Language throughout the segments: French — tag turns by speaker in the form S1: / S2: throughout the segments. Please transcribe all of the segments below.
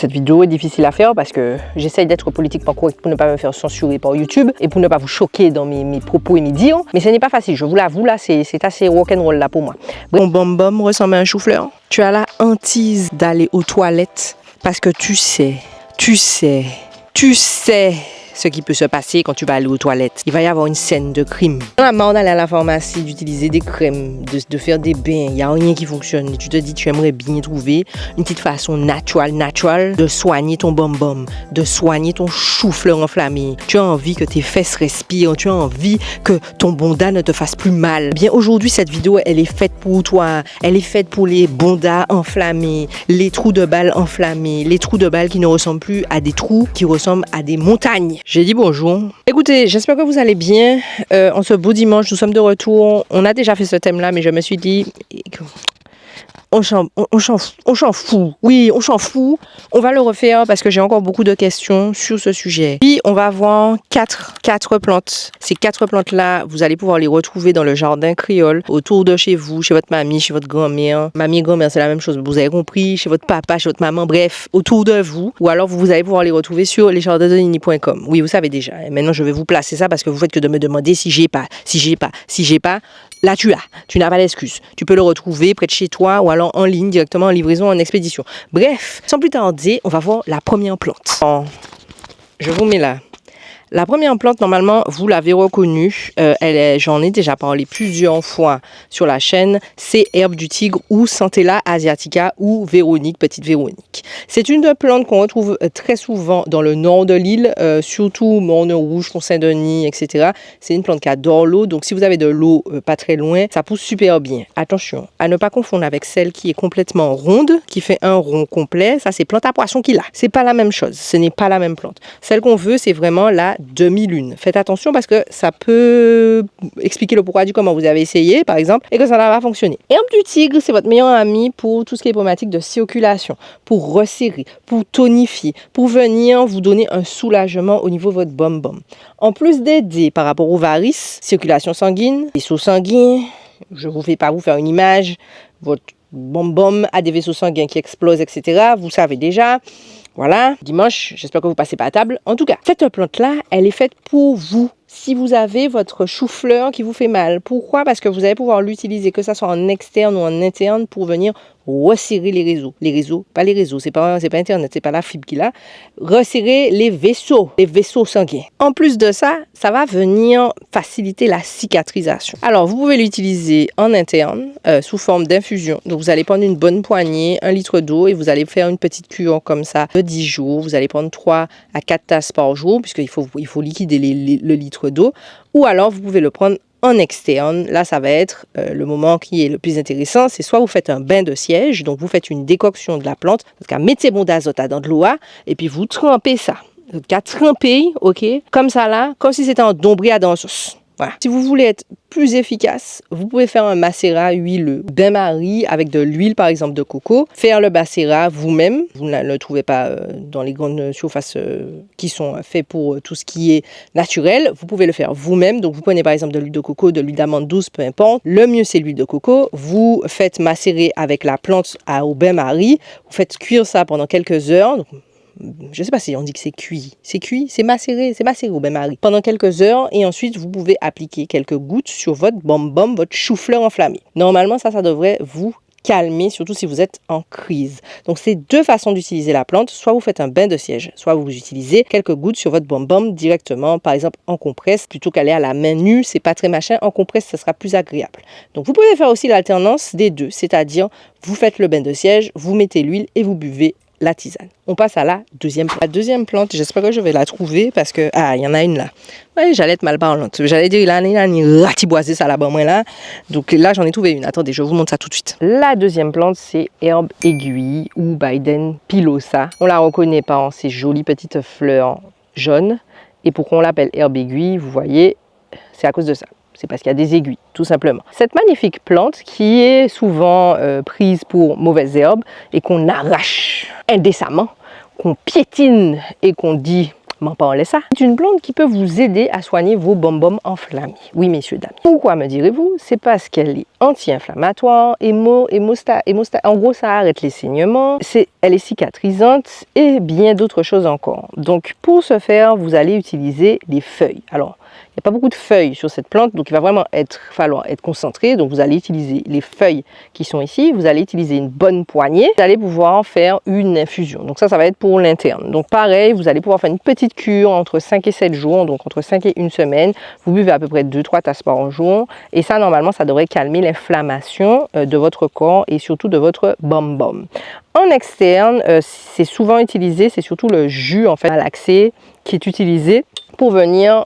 S1: Cette vidéo est difficile à faire parce que j'essaye d'être politiquement correct pour ne pas me faire censurer par YouTube et pour ne pas vous choquer dans mes propos et mes dires. Mais ce n'est pas facile, je vous l'avoue, là, c'est assez rock'n'roll là pour moi. Mon bum-bum ressemble à un chou-fleur. Tu as la hantise d'aller aux toilettes parce que tu sais ce qui peut se passer quand tu vas aller aux toilettes. Il va y avoir une scène de crime. On a marre d'aller à la pharmacie, d'utiliser des crèmes, de faire des bains. Il n'y a rien qui fonctionne. Et tu te dis, tu aimerais bien trouver une petite façon naturelle de soigner ton bum-bum, de soigner ton chou-fleur enflammé. Tu as envie que tes fesses respirent. Tu as envie que ton bonda ne te fasse plus mal. Bien, aujourd'hui, cette vidéo, elle est faite pour toi. Elle est faite pour les bondas enflammés, les trous de balles enflammés, les trous de balles qui ne ressemblent plus à des trous, qui ressemblent à des montagnes. J'ai dit bonjour. Écoutez, j'espère que vous allez bien. En ce beau dimanche, nous sommes de retour. On a déjà fait ce thème-là, mais je me suis dit... On s'en fout. Oui, on s'en fout. On va le refaire parce que j'ai encore beaucoup de questions sur ce sujet. Puis, on va avoir quatre plantes. Ces 4 plantes-là, vous allez pouvoir les retrouver dans le jardin créole, autour de chez vous, chez votre mamie, chez votre grand-mère. Mamie et grand-mère, c'est la même chose. Vous avez compris. Chez votre papa, chez votre maman, bref, autour de vous. Ou alors, vous allez pouvoir les retrouver sur lesjardindenini.com. Oui, vous savez déjà. Et maintenant, je vais vous placer ça parce que vous faites que de me demander si j'ai pas. Là, tu n'as pas d'excuse. Tu peux le retrouver près de chez toi ou alors en ligne, directement en livraison, en expédition. Bref, sans plus tarder, on va voir la première plante. Je vous mets là. La première plante, normalement, vous l'avez reconnue. J'en ai déjà parlé plusieurs fois sur la chaîne. C'est herbe du tigre ou Centella asiatica ou Véronique, petite Véronique. C'est une plante qu'on retrouve très souvent dans le nord de l'île, surtout Morne-Rouge, Pont-Saint-Denis, etc. C'est une plante qui adore l'eau. Donc, si vous avez de l'eau pas très loin, ça pousse super bien. Attention à ne pas confondre avec celle qui est complètement ronde, qui fait un rond complet. Ça, c'est plante à poisson qu'il a. C'est pas la même chose. Ce n'est pas la même plante. Celle qu'on veut, c'est vraiment la demi-lune. Faites attention parce que ça peut expliquer le pourquoi du comment vous avez essayé, par exemple, et que ça n'a pas fonctionné. Herbe du tigre, c'est votre meilleur ami pour tout ce qui est problématique de circulation, pour resserrer, pour tonifier, pour venir vous donner un soulagement au niveau de votre bum-bum. En plus d'aider par rapport aux varices, circulation sanguine, vaisseaux sanguins, je ne vais pas vous faire une image, votre bum-bum a des vaisseaux sanguins qui explosent, etc. Vous savez déjà. Voilà, dimanche, j'espère que vous passez pas à table. En tout cas, cette plante-là, elle est faite pour vous. Si vous avez votre chou-fleur qui vous fait mal. Pourquoi? Parce que vous allez pouvoir l'utiliser, que ça soit en externe ou en interne, pour venir resserrer les réseaux. Les réseaux, pas les réseaux, c'est pas Internet, c'est pas la fibre qu'il a. Resserrer les vaisseaux sanguins. En plus de ça, ça va venir faciliter la cicatrisation. Alors, vous pouvez l'utiliser en interne, sous forme d'infusion. Donc, vous allez prendre une bonne poignée, 1 litre d'eau, et vous allez faire une petite cure comme ça de 10 jours. Vous allez prendre 3 à 4 tasses par jour, puisqu'il faut liquider le litre d'eau. Ou alors, vous pouvez le prendre en externe. Là, ça va être le moment qui est le plus intéressant. C'est soit vous faites un bain de siège, donc vous faites une décoction de la plante, en tout cas, mettez bon d'azote dans de l'eau, et puis vous trempez ça. En tout cas, trempez, ok, comme ça là, comme si c'était un dombré dans la sauce. Voilà. Si vous voulez être plus efficace, vous pouvez faire un macérat huileux, bain-marie avec de l'huile par exemple de coco, faire le macérat vous-même. Vous ne le trouvez pas dans les grandes surfaces qui sont faites pour tout ce qui est naturel. Vous pouvez le faire vous-même. Donc vous prenez par exemple de l'huile de coco, de l'huile d'amande douce, peu importe. Le mieux c'est l'huile de coco. Vous faites macérer avec la plante au bain-marie. Vous faites cuire ça pendant quelques heures. Donc, je ne sais pas si on dit que c'est cuit. C'est macéré au bain-marie. Pendant quelques heures et ensuite vous pouvez appliquer quelques gouttes sur votre bum-bum, votre chou-fleur enflammé. Normalement, ça devrait vous calmer, surtout si vous êtes en crise. Donc, c'est 2 façons d'utiliser la plante. Soit vous faites un bain de siège, soit vous utilisez quelques gouttes sur votre bum-bum directement, par exemple en compresse, plutôt qu'aller à la main nue. C'est pas très machin. En compresse, ça sera plus agréable. Donc, vous pouvez faire aussi l'alternance des deux, c'est-à-dire vous faites le bain de siège, vous mettez l'huile et vous buvez la tisane. On passe à la deuxième plante. La deuxième plante, j'espère que je vais la trouver parce que... Ah, il y en a une là. Oui, j'allais être mal parlante. J'allais dire, il y a une ratiboisée ça là-bas, moi là. Donc là, j'en ai trouvé une. Attendez, je vous montre ça tout de suite. La deuxième plante, c'est herbe aiguille ou Biden pilosa. On la reconnaît par ces jolies petites fleurs jaunes. Et pourquoi on l'appelle herbe aiguille, vous voyez, c'est à cause de ça. C'est parce qu'il y a des aiguilles, tout simplement. Cette magnifique plante qui est souvent prise pour mauvaise herbe et qu'on arrache indécemment, qu'on piétine et qu'on dit m'en parlez ça. C'est une plante qui peut vous aider à soigner vos bom-boms enflammés. Oui, messieurs, dames. Pourquoi me direz-vous? C'est parce qu'elle est anti-inflammatoire, en gros, ça arrête les saignements, elle est cicatrisante et bien d'autres choses encore. Donc, pour ce faire, vous allez utiliser les feuilles. Alors, il n'y a pas beaucoup de feuilles sur cette plante, donc il va vraiment falloir être concentré. Donc, vous allez utiliser les feuilles qui sont ici. Vous allez utiliser une bonne poignée. Vous allez pouvoir en faire une infusion. Donc, ça va être pour l'interne. Donc, pareil, vous allez pouvoir faire une petite cure entre 5 et 7 jours, donc entre 5 et 1 semaine. Vous buvez à peu près 2-3 tasses par jour. Et ça, normalement, ça devrait calmer l'inflammation de votre corps et surtout de votre bom-bom. En externe, c'est souvent utilisé, c'est surtout le jus en fait malaxé qui est utilisé pour venir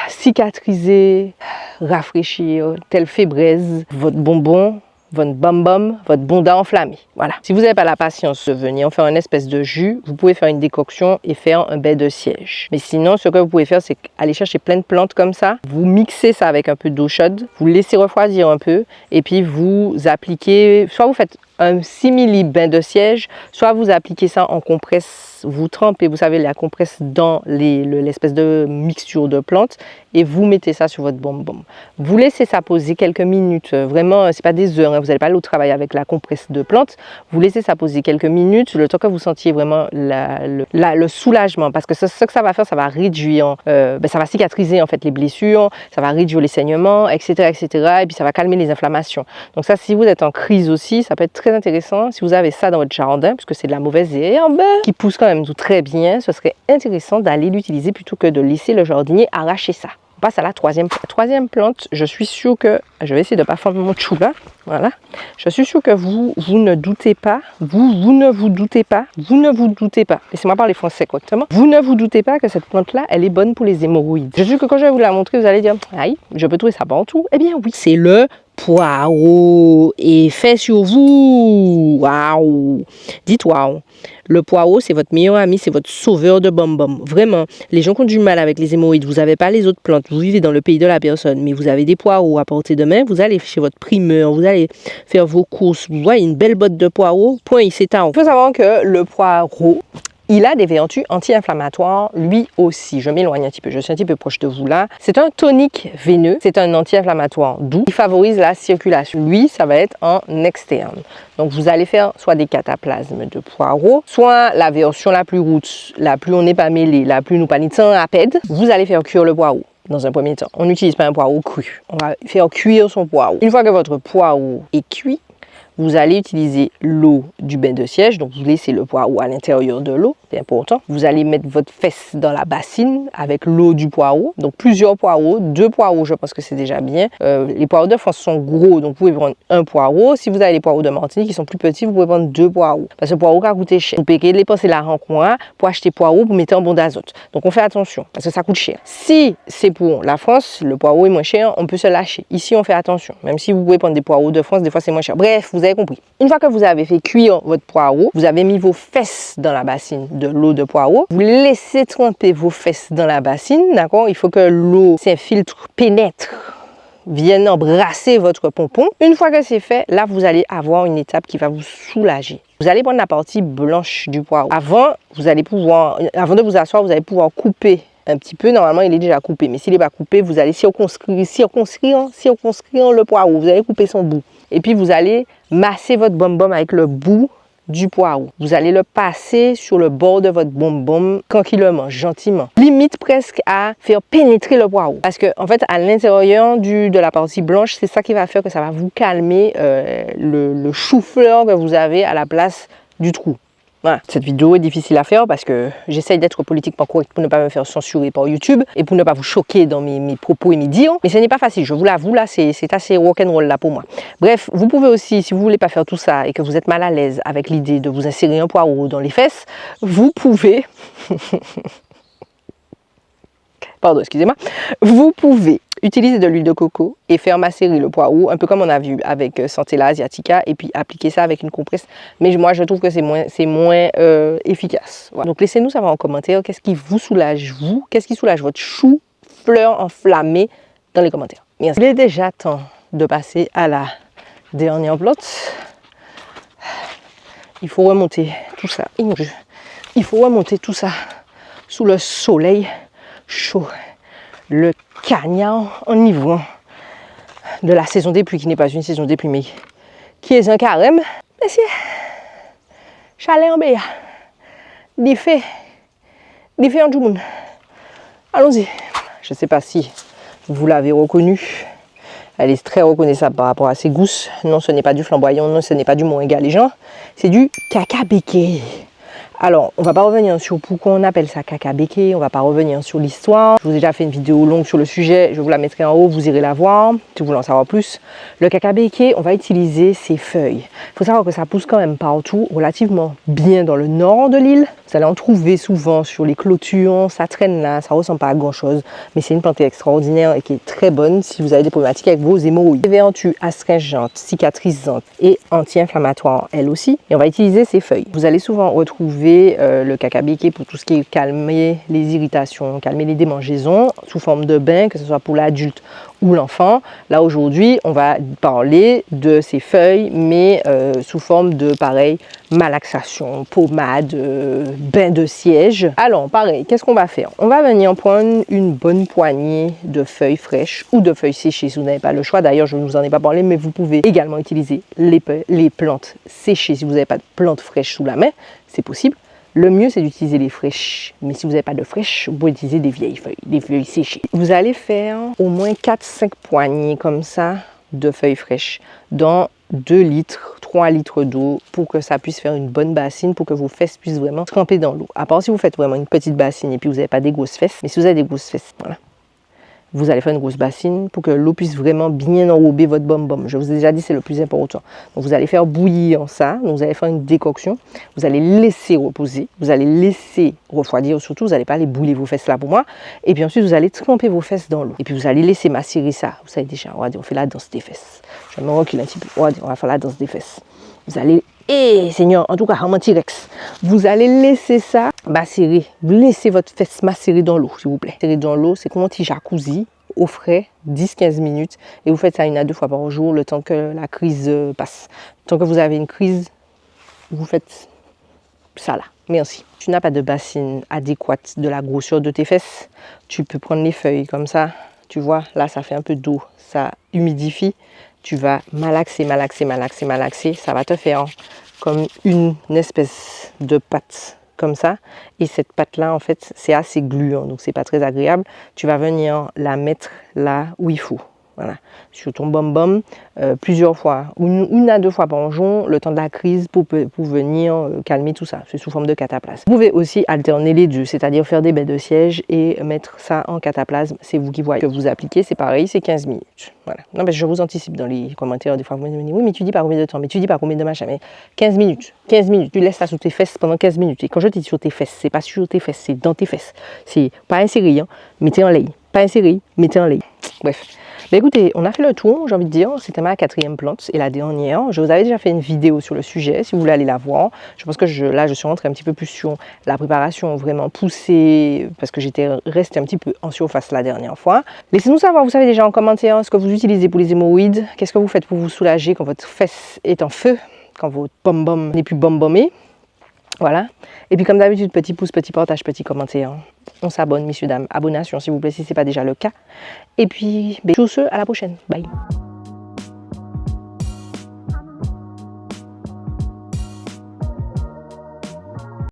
S1: cicatriser, rafraîchir, tel fébraise, votre bonbon, votre bom-bom, votre bonda enflammé. Voilà. Si vous n'avez pas la patience de venir faire une espèce de jus, vous pouvez faire une décoction et faire un bain de siège. Mais sinon, ce que vous pouvez faire, c'est aller chercher plein de plantes comme ça. Vous mixez ça avec un peu d'eau chaude, vous laissez refroidir un peu et puis vous appliquez, soit vous faites un simili bain de siège, soit vous appliquez ça en compresse, vous trempez, vous savez, la compresse dans l'espèce de mixture de plantes et vous mettez ça sur votre bonbon. Vous laissez ça poser quelques minutes, vraiment, c'est pas des heures, hein, vous n'allez pas aller au travail avec la compresse de plantes, vous laissez ça poser quelques minutes, le temps que vous sentiez vraiment le soulagement, parce que ce que ça va faire, ça va réduire, ça va cicatriser en fait les blessures, ça va réduire les saignements, etc., etc., et puis ça va calmer les inflammations. Donc ça, si vous êtes en crise aussi, ça peut être très intéressant. Si vous avez ça dans votre jardin, puisque c'est de la mauvaise herbe qui pousse quand même tout très bien, ce serait intéressant d'aller l'utiliser plutôt que de laisser le jardinier arracher ça. On passe à la troisième plante. Je suis sûre que, je vais essayer de ne pas fendre mon chou là, voilà. Je suis sûre que vous ne doutez pas, vous ne vous doutez pas, laissez-moi parler français correctement, vous ne vous doutez pas que cette plante là, elle est bonne pour les hémorroïdes. Je suis sûre que quand je vais vous la montrer, vous allez dire, aïe, je peux trouver ça partout. Eh bien oui, c'est le poireau. Effet sur vous. Waouh. Dites waouh. Le poireau, c'est votre meilleur ami, c'est votre sauveur de bom-bom. Vraiment, les gens qui ont du mal avec les hémorroïdes, vous n'avez pas les autres plantes, vous vivez dans le pays de la personne, mais vous avez des poireaux à portée de main, vous allez chez votre primeur, vous allez faire vos courses, vous voyez une belle botte de poireaux, point, il s'étend. Il faut savoir que le poireau, il a des vertus anti-inflammatoires, lui aussi. Je m'éloigne un petit peu, je suis un petit peu proche de vous là. C'est un tonique veineux, c'est un anti-inflammatoire doux qui favorise la circulation. Lui, ça va être en externe. Donc, vous allez faire soit des cataplasmes de poireaux, soit la version la plus route, la plus on n'est pas mêlé, la plus nous paniquons rapide. Vous allez faire cuire le poireau. Dans un premier temps, on n'utilise pas un poireau cru. On va faire cuire son poireau. Une fois que votre poireau est cuit, vous allez utiliser l'eau du bain de siège, donc vous laissez le poireau à l'intérieur de l'eau, c'est important. Vous allez mettre votre fesse dans la bassine avec l'eau du poireau, donc plusieurs poireaux, 2 poireaux, je pense que c'est déjà bien. Les poireaux de France sont gros, donc vous pouvez prendre un poireau. Si vous avez les poireaux de Martinique qui sont plus petits, vous pouvez prendre 2 poireaux. Parce que le poireau, ça coûte cher. Vous payez dépenser la rencontre pour acheter poireau, vous mettez en bon d'azote. Donc on fait attention, parce que ça coûte cher. Si c'est pour la France, le poireau est moins cher, on peut se lâcher. Ici, on fait attention. Même si vous pouvez prendre des poireaux de France, des fois c'est moins cher. Bref, vous avez compris. Une fois que vous avez fait cuire votre poireau, vous avez mis vos fesses dans la bassine de l'eau de poireau. Vous laissez tremper vos fesses dans la bassine, d'accord? Il faut que l'eau s'infiltre, pénètre, vienne embrasser votre pompon. Une fois que c'est fait, là, vous allez avoir une étape qui va vous soulager. Vous allez prendre la partie blanche du poireau. Avant de vous asseoir, vous allez pouvoir couper un petit peu. Normalement, il est déjà coupé. Mais s'il n'est pas coupé, vous allez circonscrire le poireau. Vous allez couper son bout. Et puis, vous allez masser votre bom-bom avec le bout du poireau. Vous allez le passer sur le bord de votre bom-bom tranquillement, gentiment. Limite presque à faire pénétrer le poireau. Parce que, en fait, à l'intérieur de la partie blanche, c'est ça qui va faire que ça va vous calmer le chou-fleur que vous avez à la place du trou. Voilà. Cette vidéo est difficile à faire parce que j'essaye d'être politiquement correct pour ne pas me faire censurer par YouTube et pour ne pas vous choquer dans mes propos et mes dires. Mais ce n'est pas facile, je vous l'avoue, là, c'est assez rock'n'roll là pour moi. Bref, vous pouvez aussi, si vous ne voulez pas faire tout ça et que vous êtes mal à l'aise avec l'idée de vous insérer un poireau dans les fesses, vous pouvez... Pardon, excusez-moi. Vous pouvez utiliser de l'huile de coco et faire macérer le poireau, un peu comme on a vu avec Centella asiatica, et puis appliquer ça avec une compresse. Mais moi, je trouve que c'est moins efficace. Voilà. Donc, laissez-nous savoir en commentaire qu'est-ce qui vous soulage, qu'est-ce qui soulage votre chou-fleur enflammé dans les commentaires. Merci. Il est déjà temps de passer à la dernière plante. Il faut remonter tout ça. Il faut remonter tout ça sous le soleil chaud, le cagnard enivrant de la saison des pluies, qui n'est pas une saison des pluies, mais qui est un carême. Messieurs, chalet en béa, des faits en tout le monde. Allons-y. Je ne sais pas si vous l'avez reconnue. Elle est très reconnaissable par rapport à ses gousses. Non, ce n'est pas du flamboyant, non, ce n'est pas du moringa les gens. C'est du caca béquet. Alors, on ne va pas revenir sur pourquoi on appelle ça caca béquet. On ne va pas revenir sur l'histoire. Je vous ai déjà fait une vidéo longue sur le sujet. Je vous la mettrai en haut, vous irez la voir si vous voulez en savoir plus. Le caca béquet, on va utiliser ses feuilles. Il faut savoir que ça pousse quand même partout, relativement bien dans le nord de l'île. Vous allez en trouver souvent sur les clôtures, ça traîne là, ça ne ressemble pas à grand chose, mais c'est une plante extraordinaire et qui est très bonne si vous avez des problématiques avec vos hémorroïdes. Vertu astringente, cicatrisante et anti-inflammatoire elle aussi. Et on va utiliser ses feuilles. Vous allez souvent retrouver le caca béquet pour tout ce qui est calmer les irritations, calmer les démangeaisons sous forme de bain, que ce soit pour l'adulte ou l'enfant. Là aujourd'hui, on va parler de ces feuilles, mais sous forme de pareil, malaxation, pommade, bain de siège. Alors pareil, qu'est-ce qu'on va faire? On va venir prendre une bonne poignée de feuilles fraîches ou de feuilles séchées si vous n'avez pas le choix. D'ailleurs, je ne vous en ai pas parlé, mais vous pouvez également utiliser les plantes séchées si vous n'avez pas de plantes fraîches sous la main, c'est possible. Le mieux, c'est d'utiliser les fraîches. Mais si vous n'avez pas de fraîches, vous pouvez utiliser des vieilles feuilles, des feuilles séchées. Vous allez faire au moins 4-5 poignées comme ça de feuilles fraîches dans 2 litres, 3 litres d'eau pour que ça puisse faire une bonne bassine, pour que vos fesses puissent vraiment tremper dans l'eau. À part si vous faites vraiment une petite bassine et puis vous n'avez pas des grosses fesses. Mais si vous avez des grosses fesses, voilà. Vous allez faire une grosse bassine pour que l'eau puisse vraiment bien enrober votre bom-bom. Je vous ai déjà dit, c'est le plus important. Donc, vous allez faire bouillir ça. Donc, vous allez faire une décoction. Vous allez laisser reposer. Vous allez laisser refroidir. Surtout, vous n'allez pas aller bouler vos fesses là pour moi. Et puis ensuite, vous allez tremper vos fesses dans l'eau. Et puis, vous allez laisser macérer ça. Vous savez déjà, on fait la danse des fesses. Je vais me reculer un petit peu. On va faire la danse des fesses. Vous allez... Seigneur, en tout cas, en T-Rex, vous allez laisser ça macérer. Vous laissez votre fesse macérer dans l'eau, s'il vous plaît. Macérer dans l'eau, c'est comme un petit jacuzzi au frais, 10-15 minutes. Et vous faites ça 1 à 2 fois par jour, le temps que la crise passe. Le temps que vous avez une crise, vous faites ça là. Merci. Tu n'as pas de bassine adéquate de la grosseur de tes fesses. Tu peux prendre les feuilles comme ça. Tu vois, là, ça fait un peu d'eau. Ça humidifie. Tu vas malaxer, malaxer, malaxer, malaxer. Ça va te faire comme une espèce de pâte comme ça. Et cette pâte-là, en fait, c'est assez gluant, donc c'est pas très agréable. Tu vas venir la mettre là où il faut. Voilà, sur ton bom-bom, plusieurs fois, 1 à 2 fois par jour, le temps de la crise pour venir calmer tout ça. C'est sous forme de cataplasme. Vous pouvez aussi alterner les deux, c'est-à-dire faire des bains de siège et mettre ça en cataplasme. C'est vous qui voyez. Que vous appliquez, c'est pareil, c'est 15 minutes. Voilà. Non, mais je vous anticipe dans les commentaires. Des fois, vous me dites, oui, mais tu dis pas combien de temps, mais tu dis pas combien de machin. Mais 15 minutes. 15 minutes. Tu laisses ça sous tes fesses pendant 15 minutes. Et quand je dis sur tes fesses, c'est pas sur tes fesses, c'est dans tes fesses. C'est pas inséré, hein. Mettez en lait. Pas inséré, mettez en lait. Bref. Ben écoutez, on a fait le tour, j'ai envie de dire, c'était ma 4e plante et la dernière. Je vous avais déjà fait une vidéo sur le sujet, si vous voulez aller la voir. Je pense que là, je suis rentrée un petit peu plus sur la préparation vraiment poussée, parce que j'étais restée un petit peu en surface la dernière fois. Laissez-nous savoir, vous savez déjà en commentaire, ce que vous utilisez pour les hémorroïdes, qu'est-ce que vous faites pour vous soulager quand votre fesse est en feu, quand votre bom-bom n'est plus bom-bommé. Voilà. Et puis comme d'habitude, petit pouce, petit partage, petit commentaire. On s'abonne, messieurs, dames. Abonnation, s'il vous plaît, si ce n'est pas déjà le cas. Et puis, sur ce, à la prochaine. Bye.